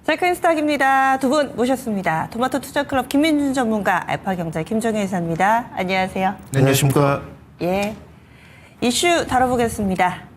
체크인스탁입니다. 두 분 모셨습니다. 토마토 투자클럽 김민준 전문가, 알파경제 김종현 이사입니다. 안녕하세요. 네, 안녕하십니까. 예, 이슈 다뤄보겠습니다.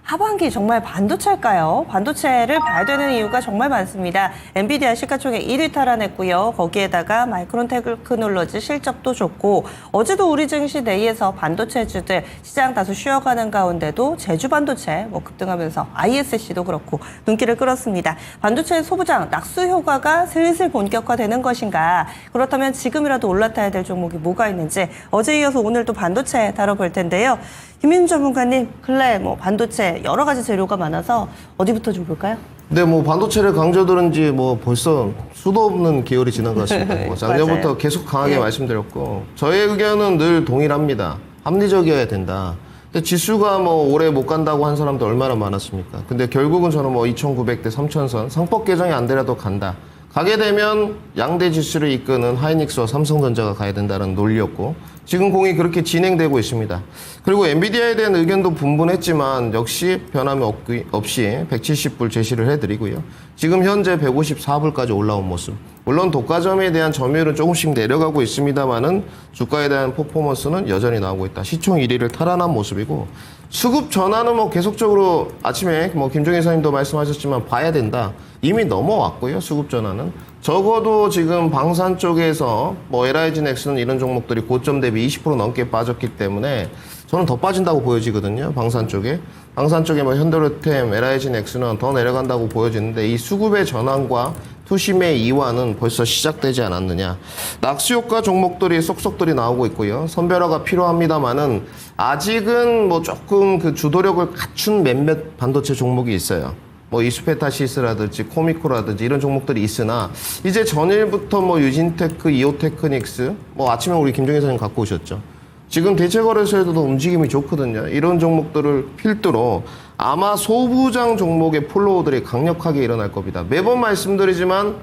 하반기 정말 반도체일까요? 반도체를 봐야 되는 이유가 정말 많습니다. 엔비디아 시가총액 1위 탈환했고요. 거기에다가 마이크론 테크놀로지 실적도 좋고, 어제도 우리 증시 내에서 반도체주들 시장 다소 쉬어가는 가운데도 제주 반도체 급등하면서 ISC도 그렇고 눈길을 끌었습니다. 반도체 소부장 낙수 효과가 슬슬 본격화되는 것인가? 그렇다면 지금이라도 올라타야 될 종목이 뭐가 있는지 어제 이어서 오늘도 반도체 다뤄볼 텐데요. 김민준 전문가님, 근래 반도체 여러 가지 재료가 많아서 어디부터 좀 볼까요? 네, 반도체를 강조들은 지 벌써 수도 없는 기열이 지난 것 같습니다. 작년부터 계속 강하게 말씀드렸고, 저의 의견은 늘 동일합니다. 합리적이어야 된다. 근데 지수가 올해 못 간다고 한 사람도 얼마나 많았습니까? 근데 결국은 저는 2,900대 3,000선, 상법 개정이 안 되라도 간다. 가게 되면 양대 지수를 이끄는 하이닉스와 삼성전자가 가야 된다는 논리였고, 지금 공이 그렇게 진행되고 있습니다. 그리고 엔비디아에 대한 의견도 분분했지만 역시 변함이 없이 170불 제시를 해드리고요. 지금 현재 154불까지 올라온 모습. 물론 독과점에 대한 점유율은 조금씩 내려가고 있습니다만은 주가에 대한 퍼포먼스는 여전히 나오고 있다. 시총 1위를 탈환한 모습이고, 수급 전환은 계속적으로 아침에 김종인 사님도 말씀하셨지만 봐야 된다. 이미 넘어왔고요. 수급 전환은 적어도 지금 방산 쪽에서 LIG넥스는 이런 종목들이 고점 대비 20% 넘게 빠졌기 때문에 저는 더 빠진다고 보여지거든요. 방산 쪽에 현대로템, LIG넥스는 더 내려간다고 보여지는데, 이 수급의 전환과 투심의 이완은 벌써 시작되지 않았느냐. 낙수효과 종목들이 쏙쏙들이 나오고 있고요. 선별화가 필요합니다만은 아직은 조금 그 주도력을 갖춘 몇몇 반도체 종목이 있어요. 이스페타시스라든지 코미코라든지 이런 종목들이 있으나, 이제 전일부터 유진테크, 이오테크닉스, 아침에 우리 김종인 사님 갖고 오셨죠. 지금 대체거래소에도 움직임이 좋거든요. 이런 종목들을 필두로 아마 소부장 종목의 폴로우들이 강력하게 일어날 겁니다. 매번 말씀드리지만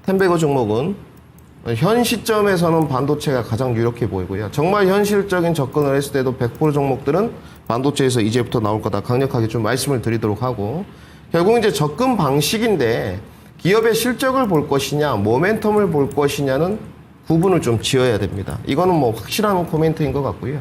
텐베거 종목은 현 시점에서는 반도체가 가장 유력해 보이고요. 정말 현실적인 접근을 했을 때도 100% 종목들은 반도체에서 이제부터 나올 거다 강력하게 좀 말씀을 드리도록 하고, 결국 이제 접근 방식인데 기업의 실적을 볼 것이냐, 모멘텀을 볼 것이냐는 구분을 좀 지어야 됩니다. 이거는 확실한 코멘트인 것 같고요.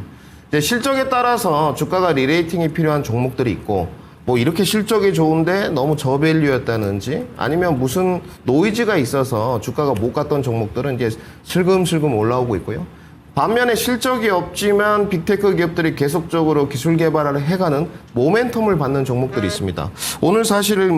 이제 실적에 따라서 주가가 리레이팅이 필요한 종목들이 있고, 이렇게 실적이 좋은데 너무 저밸류였다는지, 아니면 무슨 노이즈가 있어서 주가가 못 갔던 종목들은 이제 슬금슬금 올라오고 있고요. 반면에 실적이 없지만 빅테크 기업들이 계속적으로 기술 개발을 해가는 모멘텀을 받는 종목들이 있습니다. 오늘 사실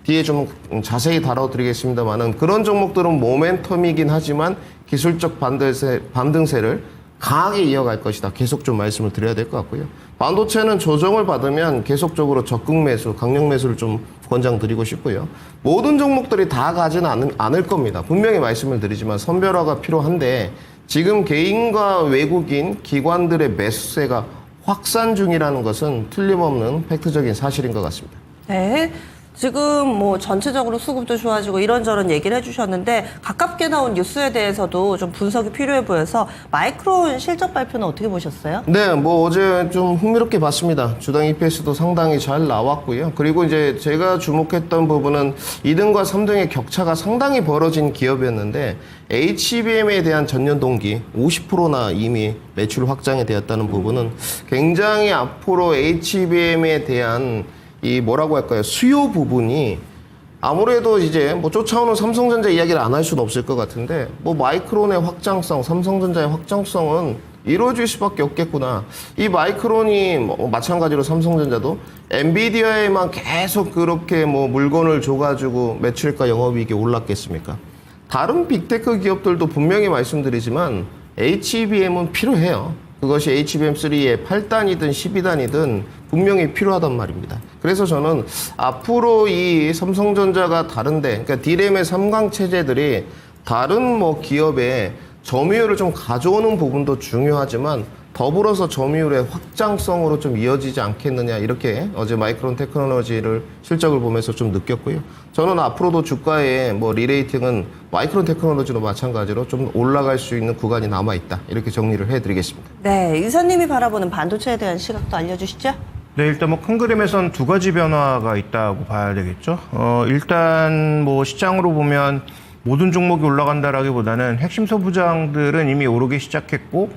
뒤에 좀 자세히 다뤄드리겠습니다만은, 그런 종목들은 모멘텀이긴 하지만 기술적 반등세를 강하게 이어갈 것이다. 계속 좀 말씀을 드려야 될 것 같고요. 반도체는 조정을 받으면 계속적으로 적극 매수, 강력 매수를 좀 권장드리고 싶고요. 모든 종목들이 다 가지는 않을 겁니다. 분명히 말씀을 드리지만 선별화가 필요한데, 지금 개인과 외국인 기관들의 매수세가 확산 중이라는 것은 틀림없는 팩트적인 사실인 것 같습니다. 네. 지금 전체적으로 수급도 좋아지고 이런저런 얘기를 해주셨는데, 가깝게 나온 뉴스에 대해서도 좀 분석이 필요해 보여서 마이크론 실적 발표는 어떻게 보셨어요? 네, 어제 좀 흥미롭게 봤습니다. 주당 EPS도 상당히 잘 나왔고요. 그리고 이제 제가 주목했던 부분은 2등과 3등의 격차가 상당히 벌어진 기업이었는데, HBM에 대한 전년 동기 50%나 이미 매출 확장이 되었다는 부분은 굉장히 앞으로 HBM에 대한 수요 부분이 아무래도 이제 쫓아오는 삼성전자 이야기를 안 할 수는 없을 것 같은데, 마이크론의 확장성, 삼성전자의 확장성은 이루어질 수밖에 없겠구나. 이 마이크론이 마찬가지로 삼성전자도 엔비디아에만 계속 그렇게 물건을 줘가지고 매출과 영업이익이 올랐겠습니까? 다른 빅테크 기업들도 분명히 말씀드리지만 HBM은 필요해요. 그것이 HBM3의 8단이든 12단이든 분명히 필요하단 말입니다. 그래서 저는 앞으로 이 삼성전자가 다른데, 그러니까 D램의 3강 체제들이 다른 기업의 점유율을 좀 가져오는 부분도 중요하지만, 더불어서 점유율의 확장성으로 좀 이어지지 않겠느냐, 이렇게 어제 마이크론 테크놀로지를 실적을 보면서 좀 느꼈고요. 저는 앞으로도 주가의 리레이팅은 마이크론 테크놀로지로 마찬가지로 좀 올라갈 수 있는 구간이 남아있다, 이렇게 정리를 해드리겠습니다. 네, 이사님이 바라보는 반도체에 대한 시각도 알려주시죠. 네, 일단 뭐 큰 그림에선 두 가지 변화가 있다고 봐야 되겠죠. 일단 뭐 시장으로 보면 모든 종목이 올라간다라기보다는 핵심 소부장들은 이미 오르기 시작했고,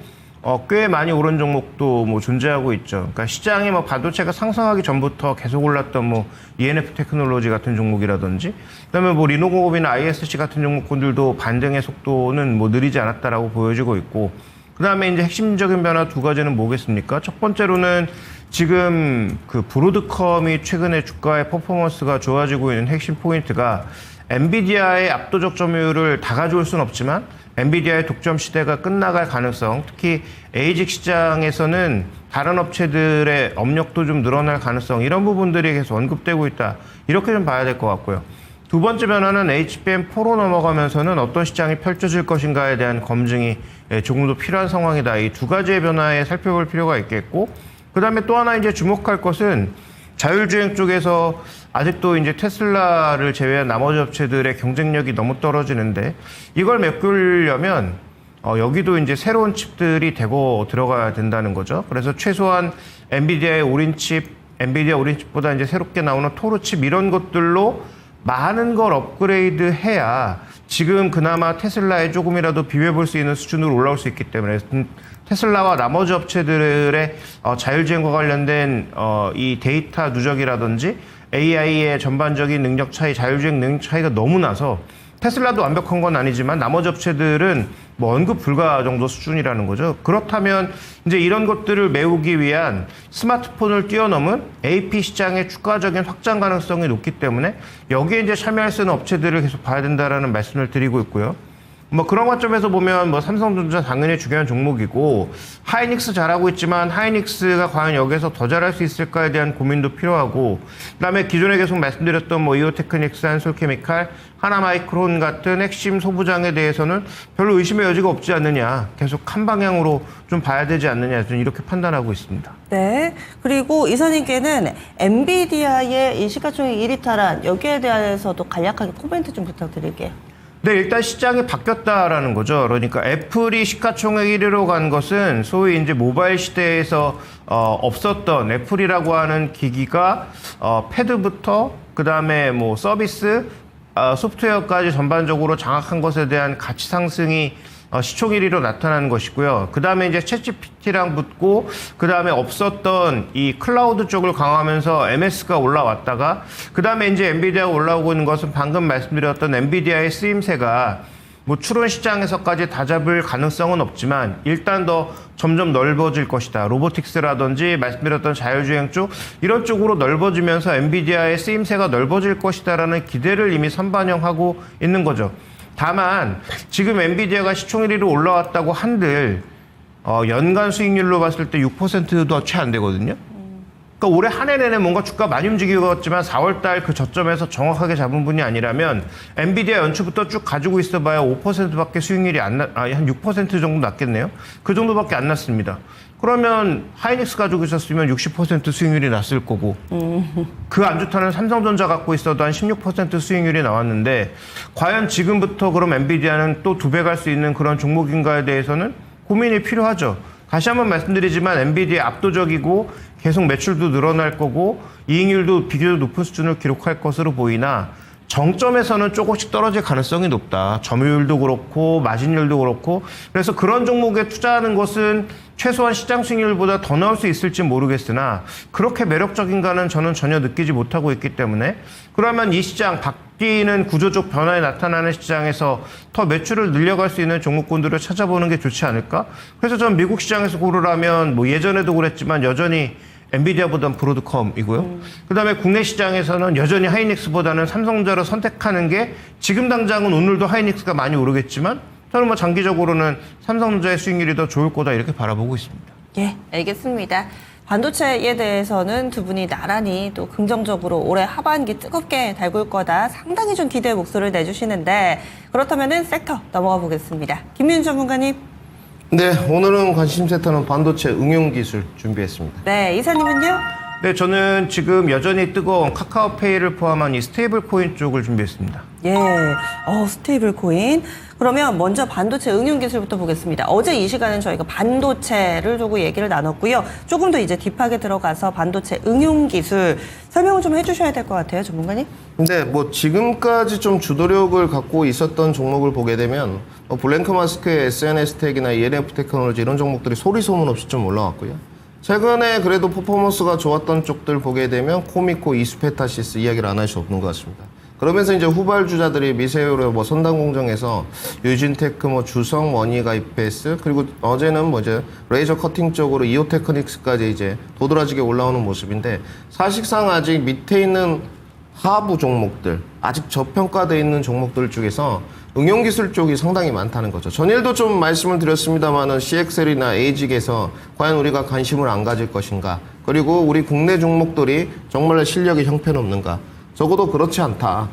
꽤 많이 오른 종목도 뭐 존재하고 있죠. 그러니까 시장이 뭐 반도체가 상승하기 전부터 계속 올랐던 뭐 ENF 테크놀로지 같은 종목이라든지, 그다음에 뭐 리노공업이나 ISC 같은 종목군들도 반등의 속도는 뭐 느리지 않았다라고 보여지고 있고, 그다음에 이제 핵심적인 변화 두 가지는 뭐겠습니까? 첫 번째로는 지금 그 브로드컴이 최근에 주가의 퍼포먼스가 좋아지고 있는 핵심 포인트가 엔비디아의 압도적 점유율을 다 가져올 수는 없지만 엔비디아의 독점 시대가 끝나갈 가능성, 특히 에이직 시장에서는 다른 업체들의 업력도 좀 늘어날 가능성, 이런 부분들이 계속 언급되고 있다. 이렇게 좀 봐야 될 것 같고요. 두 번째 변화는 HBM4로 넘어가면서는 어떤 시장이 펼쳐질 것인가에 대한 검증이 조금 더 필요한 상황이다. 이 두 가지의 변화에 살펴볼 필요가 있겠고, 그 다음에 또 하나 이제 주목할 것은 자율주행 쪽에서 아직도 이제 테슬라를 제외한 나머지 업체들의 경쟁력이 너무 떨어지는데, 이걸 메꾸려면 여기도 이제 새로운 칩들이 대거 들어가야 된다는 거죠. 그래서 최소한 엔비디아 오린칩보다 이제 새롭게 나오는 토르칩 이런 것들로 많은 걸 업그레이드 해야 지금 그나마 테슬라에 조금이라도 비벼볼 수 있는 수준으로 올라올 수 있기 때문에 테슬라와 나머지 업체들의 자율주행과 관련된 이 데이터 누적이라든지 AI의 전반적인 능력 차이, 자율주행 능력 차이가 너무 나서 테슬라도 완벽한 건 아니지만 나머지 업체들은 뭐 언급 불가 정도 수준이라는 거죠. 그렇다면 이제 이런 것들을 메우기 위한 스마트폰을 뛰어넘은 AP 시장의 추가적인 확장 가능성이 높기 때문에 여기에 이제 참여할 수 있는 업체들을 계속 봐야 된다라는 말씀을 드리고 있고요. 뭐 그런 관점에서 보면 뭐 삼성전자 당연히 중요한 종목이고, 하이닉스 잘하고 있지만 하이닉스가 과연 여기서 더 잘할 수 있을까에 대한 고민도 필요하고, 그다음에 기존에 계속 말씀드렸던 뭐 이오테크닉스, 한솔케미칼, 하나마이크론 같은 핵심 소부장에 대해서는 별로 의심의 여지가 없지 않느냐, 계속 한 방향으로 좀 봐야 되지 않느냐, 저는 이렇게 판단하고 있습니다. 네. 그리고 이사님께는 엔비디아의 이 시가총액 1위 탈환, 여기에 대해서도 간략하게 코멘트 좀 부탁드릴게요. 네, 일단 시장이 바뀌었다라는 거죠. 그러니까 애플이 시가총액 1위로 간 것은 소위 이제 모바일 시대에서 없었던 애플이라고 하는 기기가 패드부터 그다음에 뭐 서비스, 소프트웨어까지 전반적으로 장악한 것에 대한 가치 상승이 시총 1위로 나타나는 것이고요. 그 다음에 이제 챗GPT랑 붙고, 그 다음에 없었던 이 클라우드 쪽을 강화하면서 MS가 올라왔다가, 그 다음에 이제 엔비디아가 올라오고 있는 것은 방금 말씀드렸던 엔비디아의 쓰임새가 뭐 추론 시장에서까지 다 잡을 가능성은 없지만 일단 더 점점 넓어질 것이다. 로보틱스라든지 말씀드렸던 자율주행 쪽, 이런 쪽으로 넓어지면서 엔비디아의 쓰임새가 넓어질 것이다라는 기대를 이미 선반영하고 있는 거죠. 다만 지금 엔비디아가 시총 1위로 올라왔다고 한들 연간 수익률로 봤을 때 6%도 채 안 되거든요. 그러니까 올해 한 해 내내 뭔가 주가 많이 움직이었지만 4월달 그 저점에서 정확하게 잡은 분이 아니라면 엔비디아 연초부터 쭉 가지고 있어봐야 5%밖에 수익률이 한 6% 정도 났겠네요. 그 정도밖에 안 났습니다. 그러면 하이닉스 가지고 있었으면 60% 수익률이 났을 거고, 그 안 좋다는 삼성전자 갖고 있어도 한 16% 수익률이 나왔는데, 과연 지금부터 그럼 엔비디아는 또 2배 갈 수 있는 그런 종목인가에 대해서는 고민이 필요하죠. 다시 한번 말씀드리지만 엔비디아 압도적이고 계속 매출도 늘어날 거고 이익률도 비교적 높은 수준을 기록할 것으로 보이나, 정점에서는 조금씩 떨어질 가능성이 높다. 점유율도 그렇고 마진율도 그렇고. 그래서 그런 종목에 투자하는 것은 최소한 시장 수익률보다 더 나올 수 있을지 모르겠으나 그렇게 매력적인가는 저는 전혀 느끼지 못하고 있기 때문에, 그러면 이 시장 바뀌는 구조적 변화에 나타나는 시장에서 더 매출을 늘려갈 수 있는 종목군들을 찾아보는 게 좋지 않을까? 그래서 저는 미국 시장에서 고르라면 뭐 예전에도 그랬지만 여전히 엔비디아보다는 브로드컴이고요. 그다음에 국내 시장에서는 여전히 하이닉스보다는 삼성전자를 선택하는 게, 지금 당장은 오늘도 하이닉스가 많이 오르겠지만 저는 뭐 장기적으로는 삼성전자의 수익률이 더 좋을 거다, 이렇게 바라보고 있습니다. 예, 알겠습니다. 반도체에 대해서는 두 분이 나란히 또 긍정적으로 올해 하반기 뜨겁게 달굴 거다 상당히 좀 기대의 목소리를 내주시는데, 그렇다면은 섹터 넘어가 보겠습니다. 김민준 전문가님. 네, 오늘은 관심 세터는 반도체 응용 기술 준비했습니다. 네, 이사님은요? 네, 저는 지금 여전히 뜨거운 카카오페이를 포함한 이 스테이블 코인 쪽을 준비했습니다. 예, 스테이블 코인. 그러면 먼저 반도체 응용 기술부터 보겠습니다. 어제 이 시간은 저희가 반도체를 두고 얘기를 나눴고요. 조금 더 이제 딥하게 들어가서 반도체 응용 기술 설명을 좀 해주셔야 될 것 같아요, 전문가님. 근데 뭐 지금까지 좀 주도력을 갖고 있었던 종목을 보게 되면 블랭크 마스크의 SNS텍이나 ENF 테크놀로지 이런 종목들이 소리 소문 없이 좀 올라왔고요. 최근에 그래도 퍼포먼스가 좋았던 쪽들 보게 되면 코미코, 이스페타시스 이야기를 안 할 수 없는 것 같습니다. 그러면서 이제 후발주자들이 미세요로 뭐 선단공정에서 유진테크, 뭐 주성, 머니가 IPS, 그리고 어제는 뭐 이제 레이저 커팅 쪽으로 이오테크닉스까지 이제 도드라지게 올라오는 모습인데, 사실상 아직 밑에 있는 하부 종목들, 아직 저평가되어 있는 종목들 중에서 응용기술 쪽이 상당히 많다는 거죠. 전일도 좀 말씀을 드렸습니다만은 CXL이나 에이직에서 과연 우리가 관심을 안 가질 것인가, 그리고 우리 국내 종목들이 정말로 실력이 형편없는가, 적어도 그렇지 않다.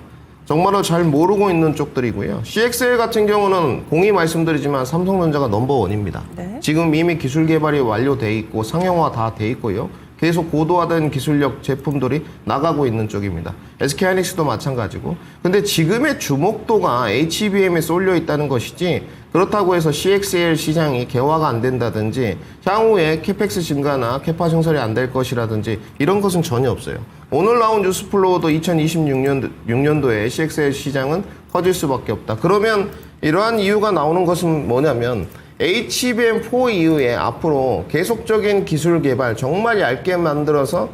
정말로 잘 모르고 있는 쪽들이고요. CXL 같은 경우는 공히 말씀드리지만 삼성전자가 넘버원입니다. 네. 지금 이미 기술 개발이 완료돼 있고 상용화 다 돼 있고요. 계속 고도화된 기술력 제품들이 나가고 있는 쪽입니다. SK하이닉스도 마찬가지고. 근데 지금의 주목도가 HBM에 쏠려 있다는 것이지, 그렇다고 해서 CXL 시장이 개화가 안 된다든지 향후에 캐펙스 증가나 캐파 증설이 안 될 것이라든지 이런 것은 전혀 없어요. 오늘 나온 뉴스플로우도 2026년도에 CXL 시장은 커질 수밖에 없다. 그러면 이러한 이유가 나오는 것은 뭐냐면, HBM4 이후에 앞으로 계속적인 기술 개발 정말 얇게 만들어서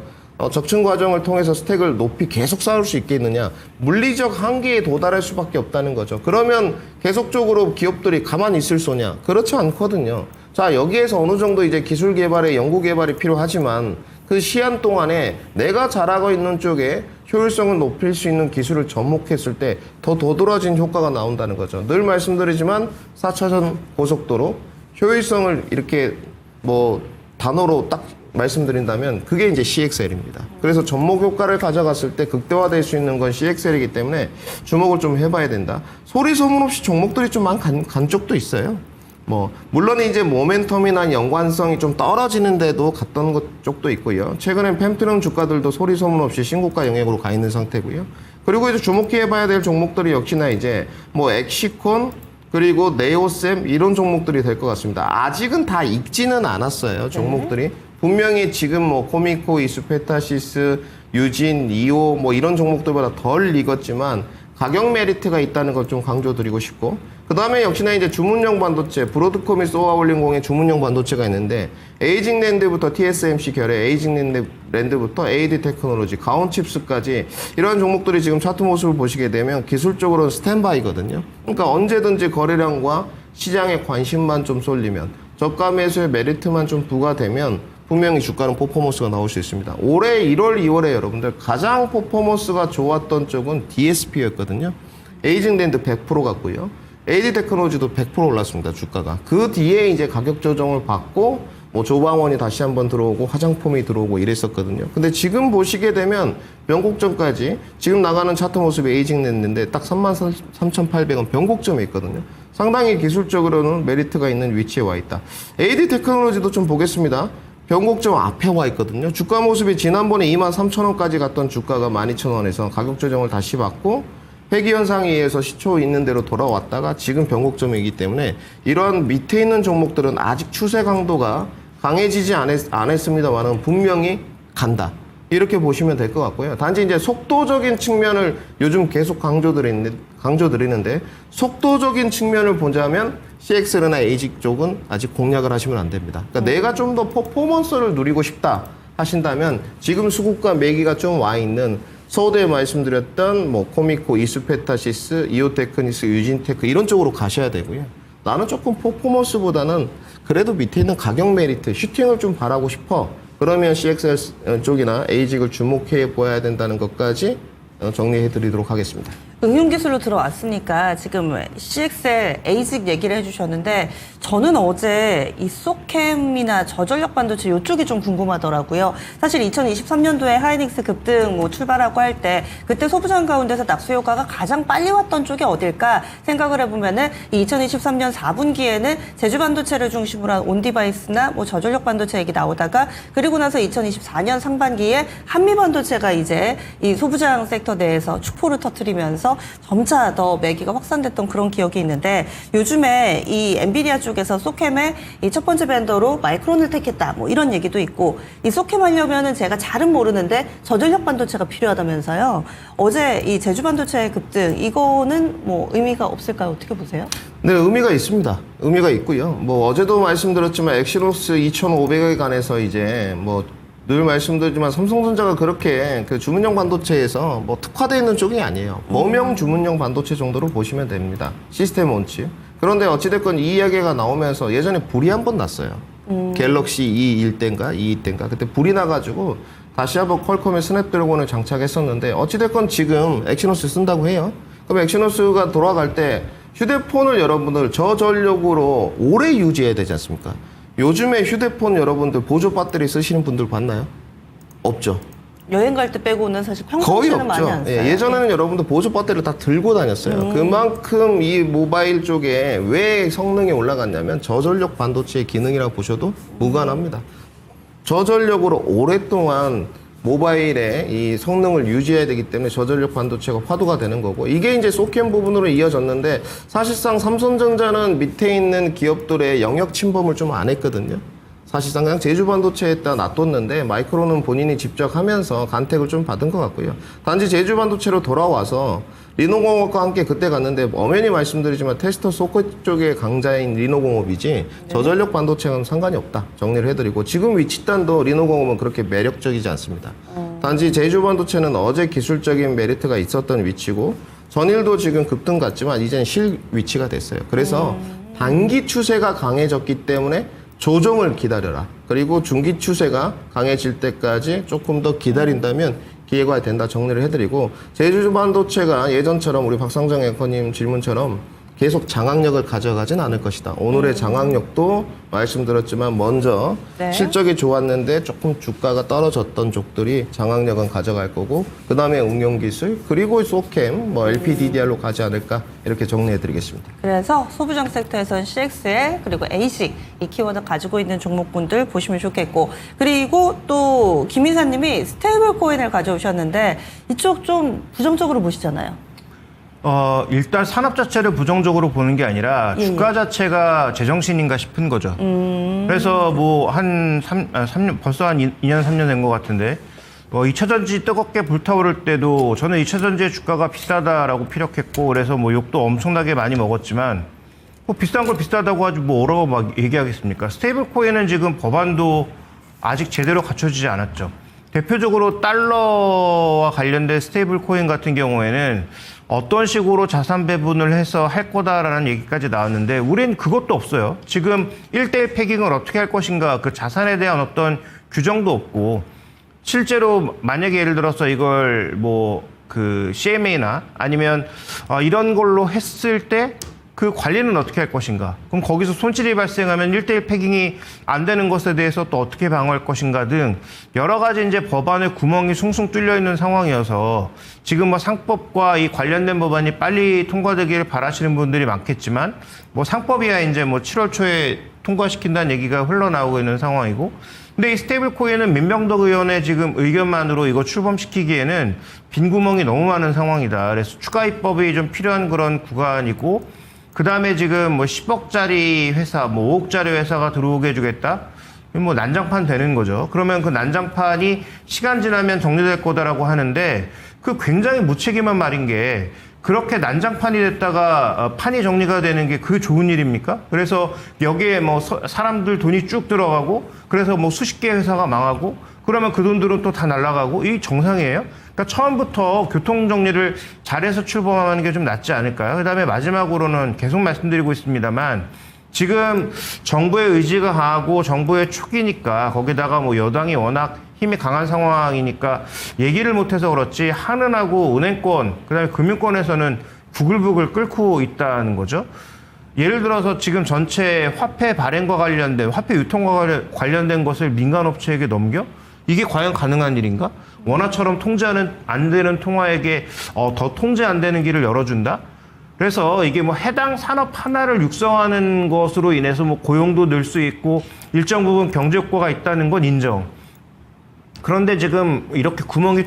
적층 과정을 통해서 스택을 높이 계속 쌓을 수 있겠느냐, 물리적 한계에 도달할 수밖에 없다는 거죠. 그러면 계속적으로 기업들이 가만히 있을 소냐? 그렇지 않거든요. 자, 여기에서 어느 정도 이제 기술 개발에 연구 개발이 필요하지만 그 시한 동안에 내가 잘하고 있는 쪽에 효율성을 높일 수 있는 기술을 접목했을 때 더 도드라진 효과가 나온다는 거죠. 늘 말씀드리지만 4차선 고속도로 효율성을 이렇게 뭐 단어로 딱 말씀드린다면 그게 이제 CXL입니다. 그래서 접목 효과를 가져갔을 때 극대화될 수 있는 건 CXL이기 때문에 주목을 좀 해봐야 된다. 소리 소문 없이 종목들이 좀 간 쪽도 있어요. 뭐 물론 이제 모멘텀이나 연관성이 좀 떨어지는데도 갔던 것 쪽도 있고요. 최근엔 펜트럼 주가들도 소리 소문 없이 신고가 영역으로 가 있는 상태고요. 그리고 이제 주목해봐야 될 종목들이 역시나 이제 뭐 엑시콘, 그리고 네오셈 이런 종목들이 될 것 같습니다. 아직은 다 익지는 않았어요, 종목들이. 분명히 지금 뭐 코미코, 이스페타시스, 유진, 이오 뭐 이런 종목들보다 덜 익었지만 가격 메리트가 있다는 걸 좀 강조드리고 싶고, 그 다음에 역시나 이제 주문형 반도체, 브로드콤이 쏘아올린공의 주문형 반도체가 있는데, 에이징랜드부터 TSMC 결의 에이징랜드부터 AD 테크놀로지, 가온칩스까지 이러한 종목들이 지금 차트 모습을 보시게 되면 기술적으로는 스탠바이거든요. 그러니까 언제든지 거래량과 시장의 관심만 좀 쏠리면, 저가 매수의 메리트만 좀 부과되면 분명히 주가는 퍼포먼스가 나올 수 있습니다. 올해 1월, 2월에 여러분들 가장 퍼포먼스가 좋았던 쪽은 DSP였거든요. 에이징랜드 100% 갔고요. AD 테크놀로지도 100% 올랐습니다, 주가가. 그 뒤에 이제 가격 조정을 받고 뭐 조방원이 다시 한번 들어오고 화장품이 들어오고 이랬었거든요. 근데 지금 보시게 되면 변곡점까지 지금 나가는 차트 모습이 에이징랜드인데 딱 33,800원 변곡점에 있거든요. 상당히 기술적으로는 메리트가 있는 위치에 와 있다. AD 테크놀로지도 좀 보겠습니다. 변곡점 앞에 와 있거든요. 주가 모습이 지난번에 23,000원까지 갔던 주가가 12,000원에서 가격 조정을 다시 받고 회귀 현상에 의해서 시초 있는 대로 돌아왔다가 지금 변곡점이기 때문에 이런 밑에 있는 종목들은 아직 추세 강도가 강해지지 않았습니다만은 분명히 간다. 이렇게 보시면 될 것 같고요. 단지 이제 속도적인 측면을 요즘 계속 강조드리는데 속도적인 측면을 보자면 CXL이나 에이직 쪽은 아직 공략을 하시면 안 됩니다. 그러니까 내가 좀 더 퍼포먼스를 누리고 싶다 하신다면 지금 수급과 매기가 좀 와 있는 서두에 말씀드렸던 뭐 코미코, 이스페타시스, 이오테크니스, 유진테크 이런 쪽으로 가셔야 되고요. 나는 조금 퍼포먼스보다는 그래도 밑에 있는 가격 메리트, 슈팅을 좀 바라고 싶어. 그러면 CXL 쪽이나 에이직을 주목해 보아야 된다는 것까지 정리해 드리도록 하겠습니다. 응용 기술로 들어왔으니까 지금 CXL, ASIC 얘기를 해주셨는데 저는 어제 이 소캠이나 저전력 반도체 이쪽이 좀 궁금하더라고요. 사실 2023년도에 하이닉스 급등 뭐 출발하고 할 때 그때 소부장 가운데서 낙수 효과가 가장 빨리 왔던 쪽이 어딜까 생각을 해보면은 이 2023년 4분기에는 제주 반도체를 중심으로 한 온디바이스나 뭐 저전력 반도체 얘기 나오다가 그리고 나서 2024년 상반기에 한미 반도체가 이제 이 소부장 섹터 내에서 축포를 터뜨리면서 점차 더 매기가 확산됐던 그런 기억이 있는데 요즘에 이 엔비디아 쪽에서 소캠의 이 첫 번째 벤더로 마이크론을 택했다 뭐 이런 얘기도 있고 이 소캠 하려면은 제가 잘은 모르는데 저전력 반도체가 필요하다면서요. 어제 이 제주 반도체의 급등 이거는 뭐 의미가 없을까요? 어떻게 보세요? 네, 의미가 있습니다. 의미가 있고요. 뭐 어제도 말씀드렸지만 엑시노스 2,500에 관해서 이제 뭐 늘 말씀드리지만 삼성전자가 그렇게 그 주문형 반도체에서 뭐 특화되어 있는 쪽이 아니에요. 범용 주문형 반도체 정도로 보시면 됩니다. 시스템 온치. 그런데 어찌됐건 이 이야기가 나오면서 예전에 불이 한 번 났어요. 갤럭시 E1 때인가 E2 때인가 그때 불이 나가지고 다시 한번 퀄컴의 스냅드래곤을 장착했었는데 어찌됐건 지금 엑시노스 쓴다고 해요. 그럼 엑시노스가 돌아갈 때 휴대폰을 여러분들 저전력으로 오래 유지해야 되지 않습니까? 요즘에 휴대폰 여러분들 보조 배터리 쓰시는 분들 봤나요? 없죠. 여행 갈 때 빼고는 사실 거의 평소에는 많이 안 없죠. 써요. 예, 예전에는 여러분들 보조 배터리를 다 들고 다녔어요. 그만큼 이 모바일 쪽에 왜 성능이 올라갔냐면 저전력 반도체의 기능이라고 보셔도 무관합니다. 저전력으로 오랫동안 모바일의 이 성능을 유지해야 되기 때문에 저전력 반도체가 화두가 되는 거고 이게 이제 소캠 부분으로 이어졌는데 사실상 삼성전자는 밑에 있는 기업들의 영역 침범을 좀 안 했거든요. 사실상 그냥 제주 반도체에다 놔뒀는데 마이크론은 본인이 직접 하면서 간택을 좀 받은 것 같고요. 단지 제주 반도체로 돌아와서 리노공업과 함께 그때 갔는데 엄연히 말씀드리지만 테스터 소켓 쪽의 강자인 리노공업이지 저전력 반도체는 상관이 없다. 정리를 해드리고 지금 위치단도 리노공업은 그렇게 매력적이지 않습니다. 단지 제주 반도체는 어제 기술적인 메리트가 있었던 위치고 전일도 지금 급등 같지만 이제는 실 위치가 됐어요. 그래서 단기 추세가 강해졌기 때문에 조정을 기다려라. 그리고 중기 추세가 강해질 때까지 조금 더 기다린다면 기회가 된다 정리를 해드리고 제주 반도체가 예전처럼 우리 박상정 앵커님 질문처럼 계속 장악력을 가져가진 않을 것이다. 오늘의 장악력도 말씀드렸지만 먼저 네. 실적이 좋았는데 조금 주가가 떨어졌던 쪽들이 장악력은 가져갈 거고 그 다음에 응용기술 그리고 소캠 뭐 LPDDR로 가지 않을까 이렇게 정리해드리겠습니다. 그래서 소부장 섹터에서는 CXL 그리고 ASIC 이 키워드 가지고 있는 종목군들 보시면 좋겠고 그리고 또 김 이사님이 스테이블 코인을 가져오셨는데 이쪽 좀 부정적으로 보시잖아요. 일단 산업 자체를 부정적으로 보는 게 아니라 예, 주가 자체가 제정신인가 싶은 거죠. 그래서 뭐 한 3년, 벌써 한 2년, 3년 된 것 같은데, 2차전지 뜨겁게 불타오를 때도 저는 2차전지의 주가가 비싸다라고 피력했고, 그래서 뭐 욕도 엄청나게 많이 먹었지만, 뭐 비싼 걸 비싸다고 하지 뭐라고 막 얘기하겠습니까? 스테이블 코인은 지금 법안도 아직 제대로 갖춰지지 않았죠. 대표적으로 달러와 관련된 스테이블 코인 같은 경우에는 어떤 식으로 자산 배분을 해서 할 거다라는 얘기까지 나왔는데 우린 그것도 없어요. 지금 1대1 패깅을 어떻게 할 것인가 그 자산에 대한 어떤 규정도 없고 실제로 만약에 예를 들어서 이걸 뭐 그 CMA나 아니면 이런 걸로 했을 때 그 관리는 어떻게 할 것인가? 그럼 거기서 손실이 발생하면 1대1 패깅이 안 되는 것에 대해서 또 어떻게 방어할 것인가 등 여러 가지 이제 법안에 구멍이 숭숭 뚫려 있는 상황이어서 지금 뭐 상법과 이 관련된 법안이 빨리 통과되기를 바라시는 분들이 많겠지만 뭐 상법이야 이제 뭐 7월 초에 통과시킨다는 얘기가 흘러나오고 있는 상황이고 근데 이 스테이블 코인은 민병덕 의원의 지금 의견만으로 이거 출범시키기에는 빈 구멍이 너무 많은 상황이다. 그래서 추가 입법이 좀 필요한 그런 구간이고 그 다음에 지금 뭐 10억짜리 회사, 뭐 5억짜리 회사가 들어오게 해주겠다? 뭐 난장판 되는 거죠. 그러면 그 난장판이 시간 지나면 정리될 거다라고 하는데 그 굉장히 무책임한 말인 게 그렇게 난장판이 됐다가 판이 정리가 되는 게 그게 좋은 일입니까? 그래서 여기에 뭐 사람들 돈이 쭉 들어가고 그래서 뭐 수십 개 회사가 망하고 그러면 그 돈들은 또 다 날아가고 이 정상이에요? 그러니까 처음부터 교통 정리를 잘해서 출범하는 게 좀 낫지 않을까요? 그다음에 마지막으로는 계속 말씀드리고 있습니다만 지금 정부의 의지가 강하고 정부의 촉이니까 거기다가 뭐 여당이 워낙 힘이 강한 상황이니까 얘기를 못해서 그렇지 한은하고 은행권 그다음에 금융권에서는 부글부글 끓고 있다는 거죠. 예를 들어서 지금 전체 화폐 발행과 관련된 화폐 유통과 관련된 것을 민간업체에게 넘겨? 이게 과연 가능한 일인가? 원화처럼 통제하는 안 되는 통화에게 더 통제 안 되는 길을 열어준다? 그래서 이게 뭐 해당 산업 하나를 육성하는 것으로 인해서 뭐 고용도 늘 수 있고 일정 부분 경제 효과가 있다는 건 인정. 그런데 지금 이렇게 구멍이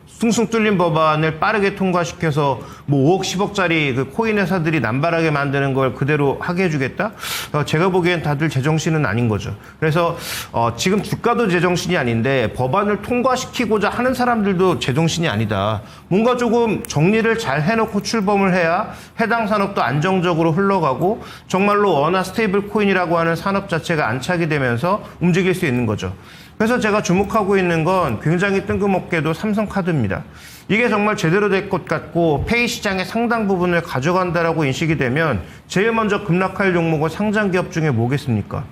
숭숭 뚫린 법안을 빠르게 통과시켜서 뭐 5억, 10억짜리 그 코인 회사들이 남발하게 만드는 걸 그대로 하게 해주겠다? 제가 보기엔 다들 제정신은 아닌 거죠. 그래서 지금 주가도 제정신이 아닌데 법안을 통과시키고자 하는 사람들도 제정신이 아니다. 뭔가 조금 정리를 잘 해놓고 출범을 해야 해당 산업도 안정적으로 흘러가고 정말로 원화 스테이블 코인이라고 하는 산업 자체가 안착이 되면서 움직일 수 있는 거죠. 그래서 제가 주목하고 있는 건 굉장히 뜬금없게도 삼성카드입니다. 이게 정말 제대로 될 것 같고 페이 시장의 상당 부분을 가져간다라고 인식이 되면 제일 먼저 급락할 종목은 상장 기업 중에 뭐겠습니까?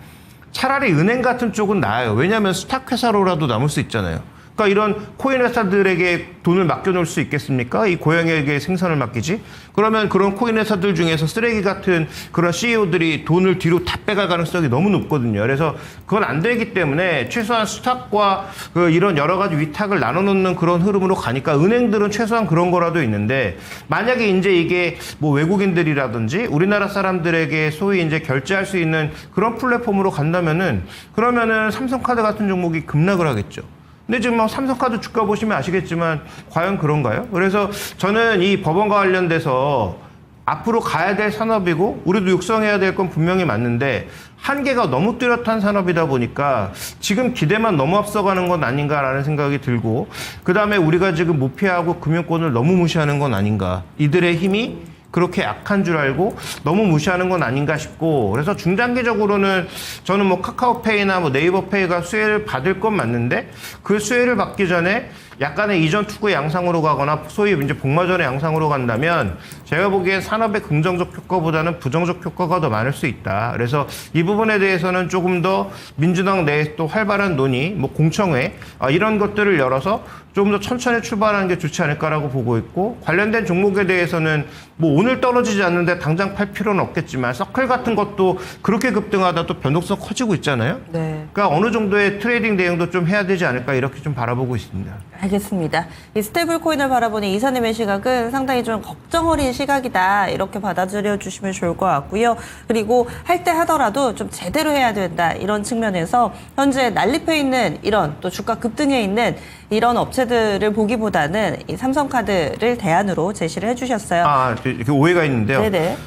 차라리 은행 같은 쪽은 나아요. 왜냐하면 스탁 회사로라도 남을 수 있잖아요. 그러니까 이런 코인 회사들에게 돈을 맡겨놓을 수 있겠습니까? 이 고양이에게 생선을 맡기지? 그러면 그런 코인 회사들 중에서 쓰레기 같은 그런 CEO들이 돈을 뒤로 다 빼갈 가능성이 너무 높거든요. 그래서 그건 안 되기 때문에 최소한 스탁과 이런 여러 가지 위탁을 나눠놓는 그런 흐름으로 가니까 은행들은 최소한 그런 거라도 있는데 만약에 이제 이게 뭐 외국인들이라든지 우리나라 사람들에게 소위 이제 결제할 수 있는 그런 플랫폼으로 간다면은 그러면은 삼성카드 같은 종목이 급락을 하겠죠. 근데 지금 막 삼성카드 주가 보시면 아시겠지만 과연 그런가요? 그래서 저는 이 법원과 관련돼서 앞으로 가야 될 산업이고 우리도 육성해야 될 건 분명히 맞는데 한계가 너무 뚜렷한 산업이다 보니까 지금 기대만 너무 앞서가는 건 아닌가라는 생각이 들고 그다음에 우리가 지금 무피하고 금융권을 너무 무시하는 건 아닌가. 이들의 힘이 그렇게 약한 줄 알고 너무 무시하는 건 아닌가 싶고 그래서 중장기적으로는 저는 뭐 카카오페이나 뭐 네이버페이가 수혜를 받을 건 맞는데 그 수혜를 받기 전에 약간의 이전 투구의 양상으로 가거나 소위 이제 복마전의 양상으로 간다면 제가 보기엔 산업의 긍정적 효과보다는 부정적 효과가 더 많을 수 있다. 그래서 이 부분에 대해서는 조금 더 민주당 내에 또 활발한 논의, 뭐 공청회 이런 것들을 열어서 좀 더 천천히 출발하는 게 좋지 않을까라고 보고 있고 관련된 종목에 대해서는 뭐 오늘 떨어지지 않는데 당장 팔 필요는 없겠지만 서클 같은 것도 그렇게 급등하다 또 변동성 커지고 있잖아요. 네. 그러니까 어느 정도의 트레이딩 대응도 좀 해야 되지 않을까 이렇게 좀 바라보고 있습니다. 알겠습니다. 이 스테이블 코인을 바라보는 이사님의 시각은 상당히 좀 걱정 어린 시각이다. 이렇게 받아들여 주시면 좋을 것 같고요. 그리고 할 때 하더라도 좀 제대로 해야 된다. 이런 측면에서 현재 난립해 있는 이런 또 주가 급등해 있는 이런 업체들을 보기보다는 이 삼성카드를 대안으로 제시를 해주셨어요. 이렇게 오해가 있는데요. 네네.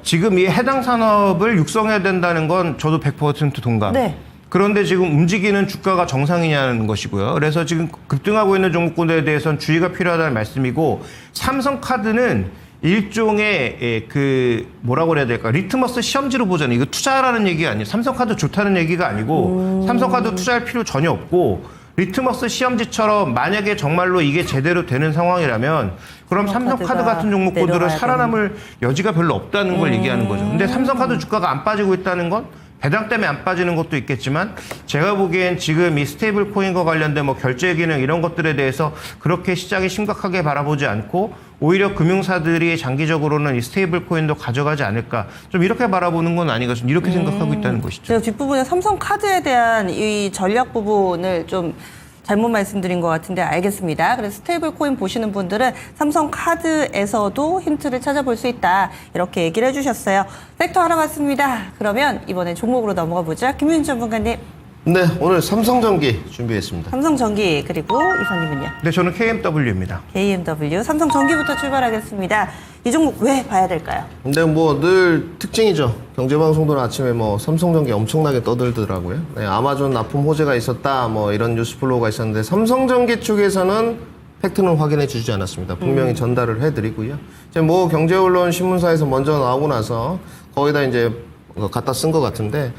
지금 이 해당 산업을 육성해야 된다는 건 저도 100% 동감. 네. 그런데 지금 움직이는 주가가 정상이냐는 것이고요. 그래서 지금 급등하고 있는 종목군에 대해서는 주의가 필요하다는 말씀이고 삼성카드는 일종의 뭐라고 그래야 될까 리트머스 시험지로 보잖아요. 이거 투자라는 얘기가 아니에요. 삼성카드 좋다는 얘기가 아니고 삼성카드 투자할 필요 전혀 없고 리트머스 시험지처럼 만약에 정말로 이게 제대로 되는 상황이라면 그럼 삼성카드 같은 종목군들은 살아남을 여지가 별로 없다는 걸 얘기하는 거죠. 근데 삼성카드 주가가 안 빠지고 있다는 건 배당 때문에 안 빠지는 것도 있겠지만 제가 보기엔 지금 이 스테이블 코인과 관련된 뭐 결제 기능 이런 것들에 대해서 그렇게 시장이 심각하게 바라보지 않고 오히려 금융사들이 장기적으로는 이 스테이블 코인도 가져가지 않을까 좀 이렇게 바라보는 건 아닌가 좀 이렇게 생각하고 있다는 것이죠. 제가 뒷부분에 삼성카드에 대한 이 전략 부분을 좀 잘못 말씀드린 것 같은데 알겠습니다. 그래서 스테이블 코인 보시는 분들은 삼성카드에서도 힌트를 찾아볼 수 있다. 이렇게 얘기를 해주셨어요. 섹터 알아봤습니다. 그러면 이번에 종목으로 넘어가 보죠. 김윤 전문가님. 네, 오늘 삼성전기 준비했습니다. 삼성전기 그리고 이사님은요? 네, 저는 KMW입니다. KMW 삼성전기부터 출발하겠습니다. 이 종목 왜 봐야 될까요? 근데 뭐 늘 특징이죠. 경제방송들 아침에 뭐 삼성전기 엄청나게 떠들더라고요. 네, 아마존 납품 호재가 있었다 뭐 이런 뉴스 플로우가 있었는데 삼성전기 쪽에서는 팩트는 확인해 주지 않았습니다. 분명히 전달을 해드리고요. 이제 뭐 경제 언론 신문사에서 먼저 나오고 나서 거기다 이제 갖다 쓴 것 같은데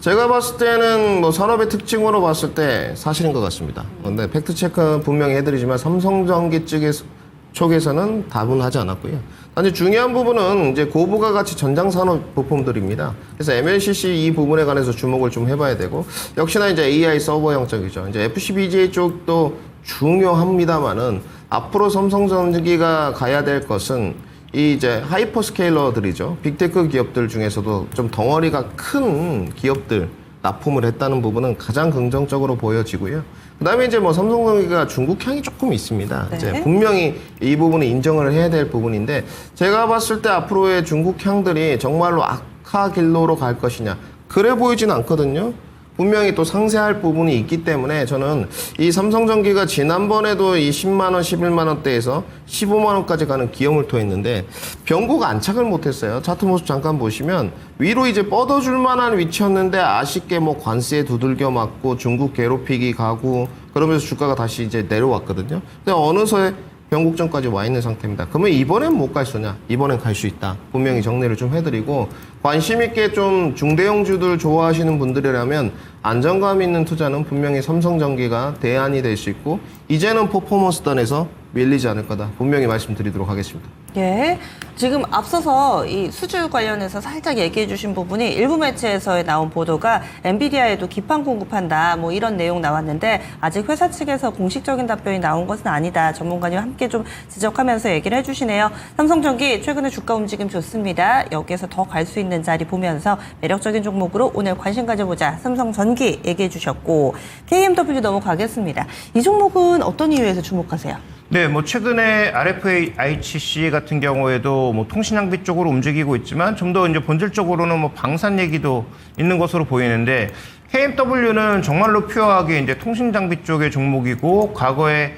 제가 봤을 때는 뭐 산업의 특징으로 봤을 때 사실인 것 같습니다. 근데 팩트 체크는 분명히 해드리지만 삼성전기 측에서 쪽에서는 답은 하지 않았고요. 단지 중요한 부분은 이제 고부가 가치 전장산업 부품들입니다. 그래서 MLCC 이 부분에 관해서 주목을 좀 해봐야 되고, 역시나 이제 AI 서버형 쪽이죠. 이제 FCBGA 쪽도 중요합니다만은 앞으로 삼성전기가 가야 될 것은 이 이제 하이퍼스케일러들이죠. 빅테크 기업들 중에서도 좀 덩어리가 큰 기업들 납품을 했다는 부분은 가장 긍정적으로 보여지고요. 그다음에 이제 뭐 삼성전기가 중국향이 조금 있습니다. 네. 이제 분명히 이 부분은 인정을 해야 될 부분인데, 제가 봤을 때 앞으로의 중국향들이 정말로 악화 길로로 갈 것이냐, 그래 보이지는 않거든요. 분명히 또 상세할 부분이 있기 때문에 저는 이 삼성전기가 지난번에도 이 10만 원, 11만 원대에서 15만 원까지 가는 기염을 토했는데 병고가 안착을 못했어요. 차트 모습 잠깐 보시면 위로 이제 뻗어줄 만한 위치였는데 아쉽게 뭐 관세에 두들겨 맞고 중국 괴롭히기 가고 그러면서 주가가 다시 이제 내려왔거든요. 근데 어느새 변곡점까지 와 있는 상태입니다. 그러면 이번엔 못 갈 수냐? 이번엔 갈 수 있다. 분명히 정리를 좀 해드리고, 관심 있게 좀 중대형주들 좋아하시는 분들이라면 안정감 있는 투자는 분명히 삼성전기가 대안이 될 수 있고, 이제는 퍼포먼스단에서 밀리지 않을 거다. 분명히 말씀드리도록 하겠습니다. 예. 지금 앞서서 이 수주 관련해서 살짝 얘기해 주신 부분이 일부 매체에서 나온 보도가 엔비디아에도 기판 공급한다 뭐 이런 내용 나왔는데 아직 회사 측에서 공식적인 답변이 나온 것은 아니다. 전문가님 함께 좀 지적하면서 얘기를 해주시네요. 삼성전기 최근에 주가 움직임 좋습니다. 여기에서 더 갈 수 있는 자리 보면서 매력적인 종목으로 오늘 관심 가져보자. 삼성전기 얘기해 주셨고, KMW 넘어가겠습니다. 이 종목은 어떤 이유에서 주목하세요? 네, 뭐 최근에 RFICC 같은 경우에도 뭐 통신장비 쪽으로 움직이고 있지만 좀 더 이제 본질적으로는 뭐 방산 얘기도 있는 것으로 보이는데, KMW는 정말로 퓨어하게 이제 통신장비 쪽의 종목이고, 과거에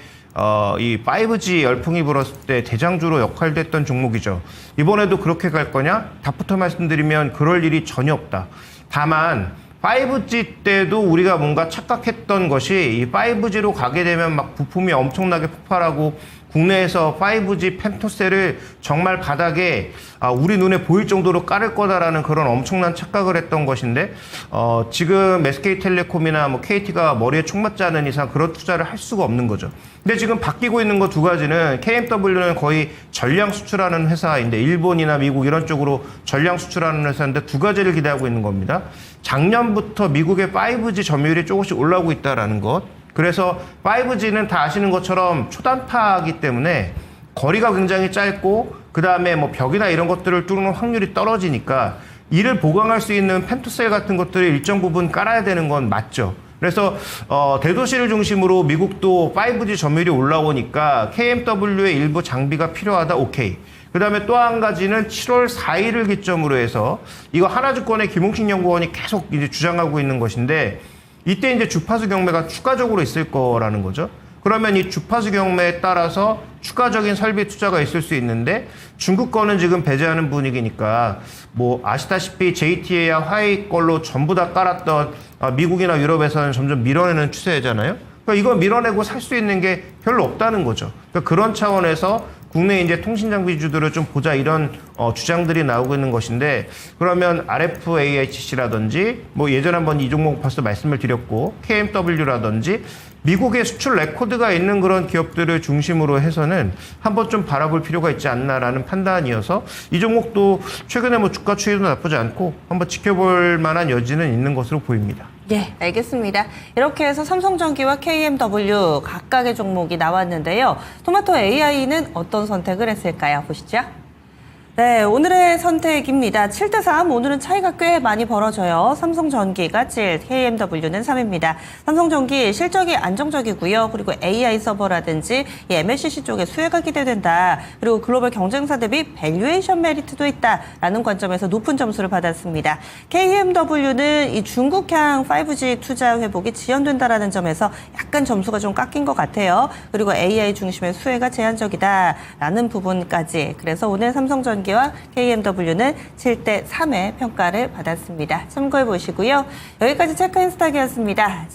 이 5G 열풍이 불었을 때 대장주로 역할됐던 종목이죠. 이번에도 그렇게 갈 거냐? 답부터 말씀드리면 그럴 일이 전혀 없다. 다만 5G 때도 우리가 뭔가 착각했던 것이 이 5G로 가게 되면 막 부품이 엄청나게 폭발하고 국내에서 5G 펜토셀을 정말 바닥에 우리 눈에 보일 정도로 깔을 거다라는 그런 엄청난 착각을 했던 것인데, 지금 SK텔레콤이나 뭐 KT가 머리에 총 맞지 않은 이상 그런 투자를 할 수가 없는 거죠. 근데 지금 바뀌고 있는 거 두 가지는, KMW는 거의 전량 수출하는 회사인데, 일본이나 미국 이런 쪽으로 전량 수출하는 회사인데 두 가지를 기대하고 있는 겁니다. 작년부터 미국의 5G 점유율이 조금씩 올라오고 있다라는 것. 그래서 5G는 다 아시는 것처럼 초단파이기 때문에 거리가 굉장히 짧고, 그 다음에 뭐 벽이나 이런 것들을 뚫는 확률이 떨어지니까 이를 보강할 수 있는 펜토셀 같은 것들을 일정 부분 깔아야 되는 건 맞죠. 그래서 대도시를 중심으로 미국도 5G 점유율이 올라오니까 KMW의 일부 장비가 필요하다. 오케이. 그 다음에 또 한 가지는 7월 4일을 기점으로 해서 이거 하나증권의 김홍식 연구원이 계속 이제 주장하고 있는 것인데, 이때 이제 주파수 경매가 추가적으로 있을 거라는 거죠. 그러면 이 주파수 경매에 따라서 추가적인 설비 투자가 있을 수 있는데, 중국 거는 지금 배제하는 분위기니까 뭐 아시다시피 JTA야 화웨이 걸로 전부 다 깔았던 미국이나 유럽에서는 점점 밀어내는 추세잖아요. 그러니까 이거 밀어내고 살 수 있는 게 별로 없다는 거죠. 그러니까 그런 차원에서 국내 이제 통신장비주들을 좀 보자, 이런 주장들이 나오고 있는 것인데, 그러면 RFAHC라든지 뭐 예전에 한번 이 종목 벌써 말씀을 드렸고, KMW라든지 미국의 수출 레코드가 있는 그런 기업들을 중심으로 해서는 한번 좀 바라볼 필요가 있지 않나라는 판단이어서, 이 종목도 최근에 뭐 주가 추이도 나쁘지 않고 한번 지켜볼 만한 여지는 있는 것으로 보입니다. 예, 알겠습니다. 이렇게 해서 삼성전기와 KMW 각각의 종목이 나왔는데요. 토마토 AI는 어떤 선택을 했을까요? 보시죠. 네, 오늘의 선택입니다. 7대3. 오늘은 차이가 꽤 많이 벌어져요. 삼성전기가 7, KMW는 3입니다. 삼성전기 실적이 안정적이고요. 그리고 AI 서버라든지 이 MLCC 쪽에 수혜가 기대된다. 그리고 글로벌 경쟁사 대비 밸류에이션 메리트도 있다라는 관점에서 높은 점수를 받았습니다. KMW는 이 중국향 5G 투자 회복이 지연된다라는 점에서 약간 점수가 좀 깎인 것 같아요. 그리고 AI 중심의 수혜가 제한적이다라는 부분까지. 그래서 오늘 삼성전기 와 KMW는 7대3의 평가를 받았습니다. 참고해 보시고요. 여기까지 체크인스탁이었습니다.